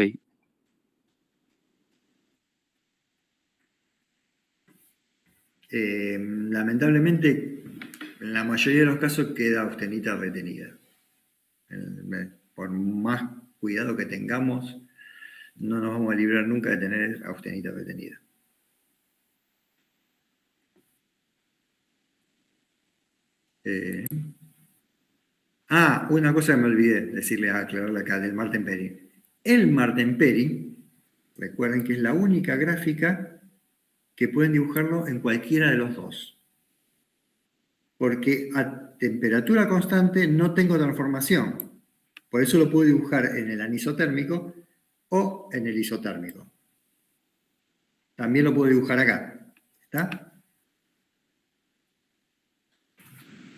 Lamentablemente, en la mayoría de los casos queda austenita retenida. Por más cuidado que tengamos, no nos vamos a librar nunca de tener austenita retenida. Una cosa que me olvidé decirle, aclararle acá, del Martenperi. El Martenperi, recuerden que es la única gráfica que pueden dibujarlo en cualquiera de los dos. Porque a temperatura constante no tengo transformación. Por eso lo puedo dibujar en el anisotérmico o en el isotérmico. También lo puedo dibujar acá. ¿Está?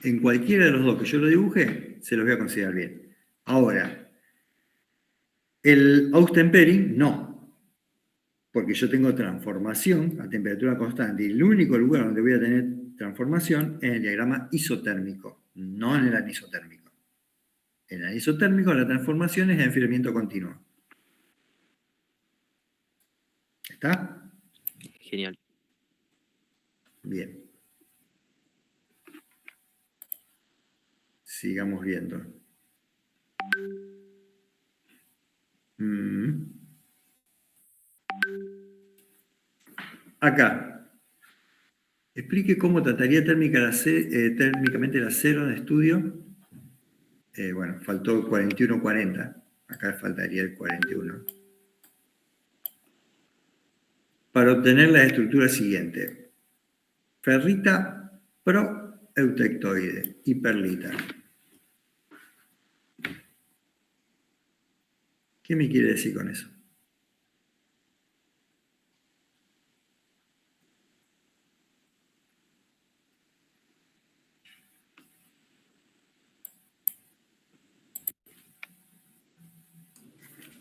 En cualquiera de los dos que yo lo dibuje, se los voy a considerar bien. Ahora, El Austempering no, porque yo tengo transformación a temperatura constante y el único lugar donde voy a tener transformación es en el diagrama isotérmico, no en el anisotérmico. En el anisotérmico la transformación es de enfriamiento continuo. ¿Está? Genial. Bien. Sigamos viendo. Acá. Explique cómo trataría térmicamente el acero en estudio. Bueno, faltó el 4140. Acá faltaría el 41. Para obtener la estructura siguiente. Ferrita proeutectoide y perlita. ¿Qué me quiere decir con eso?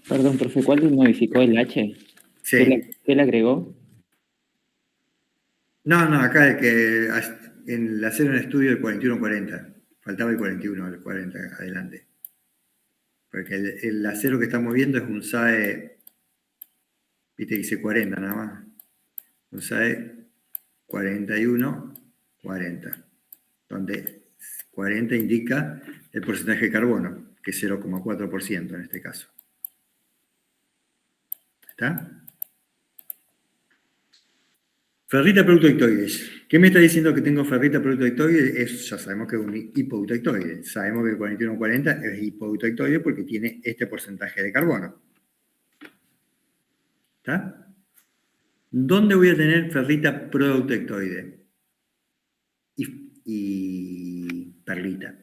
Perdón, profe, ¿cuál modificó el H? Sí. ¿Qué le agregó? No, acá en el acero en estudio el 4140. Faltaba el 41, el 40 adelante. Porque el acero que estamos viendo es un SAE, viste que dice 40 nada más. Un SAE 41-40, donde 40 indica el porcentaje de carbono, que es 0,4% en este caso. ¿Está? Ferrita proeutectoides. ¿Qué me está diciendo que tengo ferrita proeutectoide? Ya sabemos que es un hipoeutectoide. Sabemos que el 4140 es hipoeutectoide porque tiene este porcentaje de carbono. ¿Está? ¿Dónde voy a tener ferrita proeutectoide? Y perlita.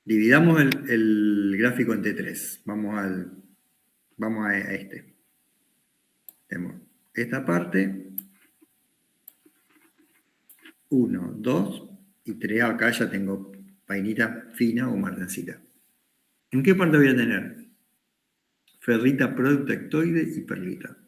Dividamos el gráfico entre 3. Vamos a este. Tenemos esta parte, 1, 2 y 3. Acá ya tengo vainita fina o martencita. ¿En qué parte voy a tener? Ferrita proeutectoide y perlita.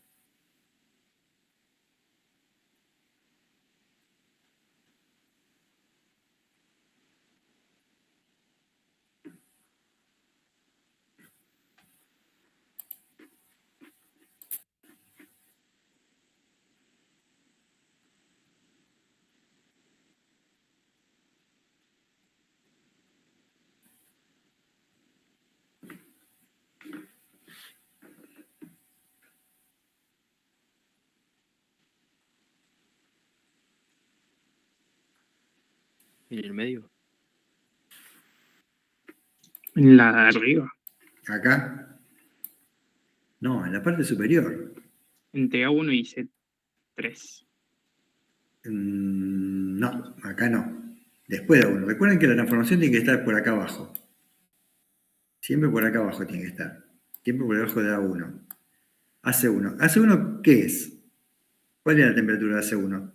¿En el medio? En la de arriba. ¿Acá? No, en la parte superior. Entre A1 y C3. No, acá no. Después de 1. Recuerden que la transformación tiene que estar por acá abajo. Siempre por acá abajo tiene que estar. Siempre por debajo de A1. AC1. ¿AC1 qué es? ¿Cuál es la temperatura de AC1?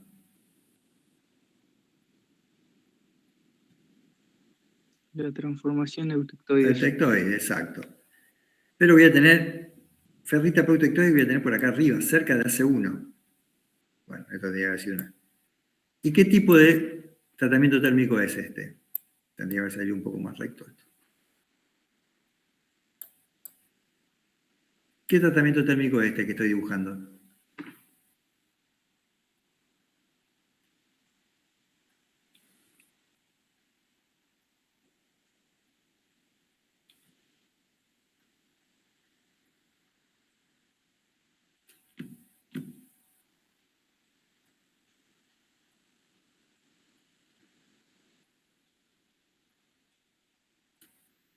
La transformación eutectoide. Eutectoide, exacto. Pero voy a tener ferrita proeutectoide y voy a tener por acá arriba, cerca de AC1. Bueno, esto tendría que decir una. ¿Y qué tipo de tratamiento térmico es este? Tendría que salir un poco más recto esto. ¿Qué tratamiento térmico es este que estoy dibujando?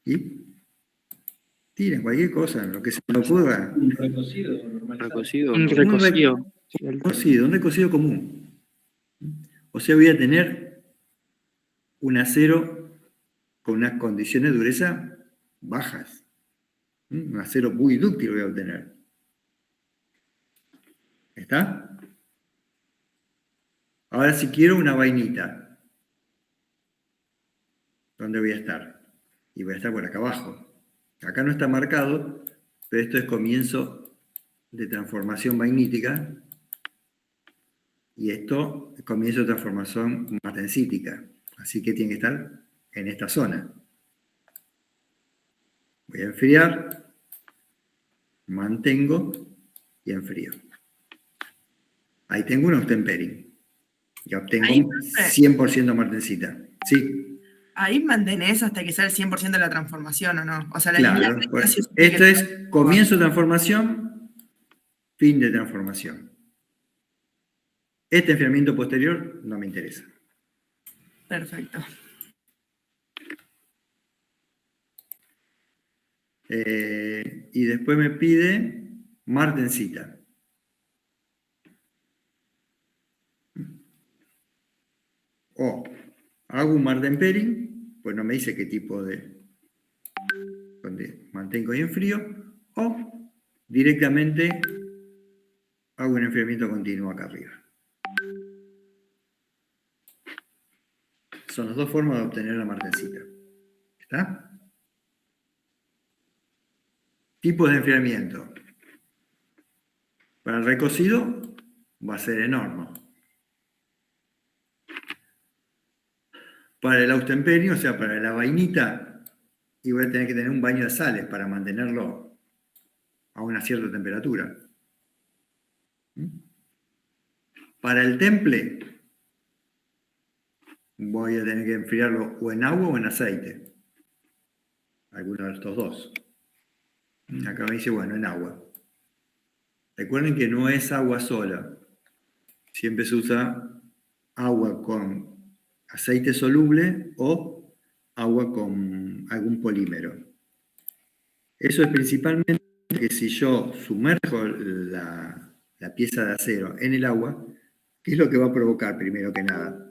¿Y? Tiren cualquier cosa, lo que se me ocurra. Un recocido. Un recocido. Un recocido común. O sea, voy a tener un acero con unas condiciones de dureza bajas. Un acero muy dúctil voy a obtener. ¿Está? Ahora si quiero una vainita, donde ¿dónde voy a estar? Y voy a estar por acá abajo. Acá no está marcado, pero esto es comienzo de transformación magnítica. Y esto es comienzo de transformación martensítica. Así que tiene que estar en esta zona. Voy a enfriar, mantengo y enfrío. Ahí tengo un Austempering. Y obtengo Ahí, un 100% martensita. Sí, Ahí mantenés hasta que sea el 100% de la transformación, ¿o no? O sea, la claro. línea Pues, recta sí tiene esto que es ser- comienzo de transformación, fin de transformación. Este enfriamiento posterior no me interesa. Perfecto. Y después me pide martensita. O hago un Martenpering, pues no me dice qué tipo de, donde mantengo y enfrío, o directamente hago un enfriamiento continuo acá arriba. Son las dos formas de obtener la martensita. ¿Está? Tipos de enfriamiento. Para el recocido va a ser enorme. Para el Austempering, o sea, para la vainita, y voy a tener que tener un baño de sales para mantenerlo a una cierta temperatura. Para el temple, voy a tener que enfriarlo o en agua o en aceite. Alguno de estos dos. Acá me dice, bueno, en agua. Recuerden que no es agua sola. Siempre se usa agua con aceite soluble o agua con algún polímero. Eso es principalmente que si yo sumerjo la pieza de acero en el agua, ¿qué es lo que va a provocar primero que nada?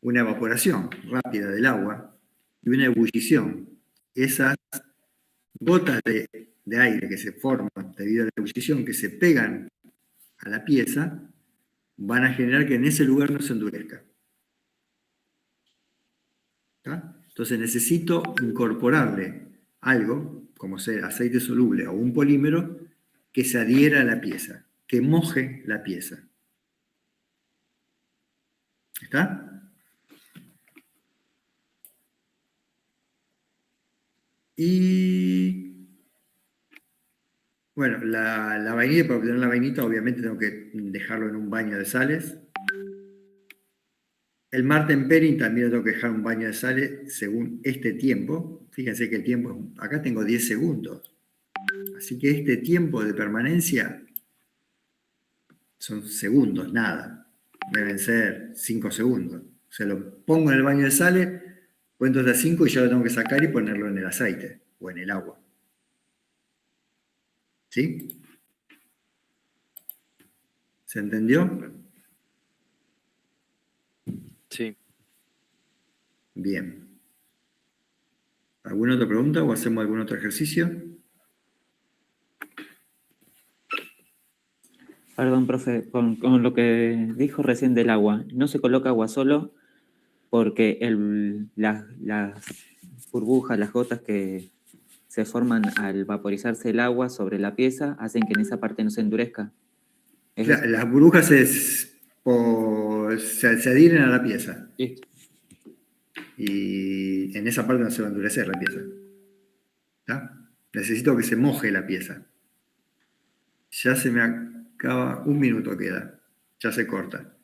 Una evaporación rápida del agua y una ebullición. Esas gotas de aire que se forman debido a la ebullición, que se pegan a la pieza, van a generar que en ese lugar no se endurezca. ¿Está? Entonces necesito incorporarle algo, como sea aceite soluble o un polímero, que se adhiera a la pieza, que moje la pieza. ¿Está? Y bueno, la vainilla, para obtener la vainita, obviamente tengo que dejarlo en un baño de sales. El Martenpering también lo tengo que dejar en un baño de sales según este tiempo. Fíjense que el tiempo, acá tengo 10 segundos. Así que este tiempo de permanencia son segundos, nada. Deben ser 5 segundos. O sea, lo pongo en el baño de sales, cuento hasta 5 y ya lo tengo que sacar y ponerlo en el aceite o en el agua. ¿Sí? ¿Se entendió? Sí. Bien. ¿Alguna otra pregunta o hacemos algún otro ejercicio? Perdón, profe, con lo que dijo recién del agua, no se coloca agua solo porque las burbujas, las gotas que se forman al vaporizarse el agua sobre la pieza hacen que en esa parte no se endurezca. Las burbujas se adhieren a la pieza. Listo. Y en esa parte no se va a endurecer la pieza. ¿Está? Necesito que se moje la pieza. Ya se me acaba, 1 minuto queda. Ya se corta.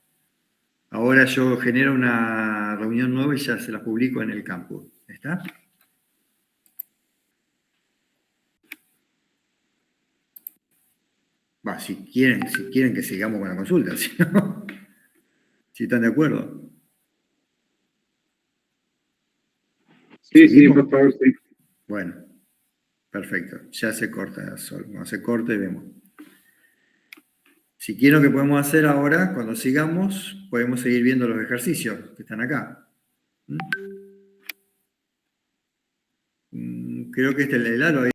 Ahora yo genero una reunión nueva y ya se la publico en el campus. ¿Está? Va, si quieren que sigamos con la consulta, si no, si están de acuerdo. Sí, sí, por favor, sí. Bueno, perfecto. Ya se corta, Sol. Cuando se corte, vemos. Si quiero que podemos hacer ahora, cuando sigamos, podemos seguir viendo los ejercicios que están acá. Creo que el aro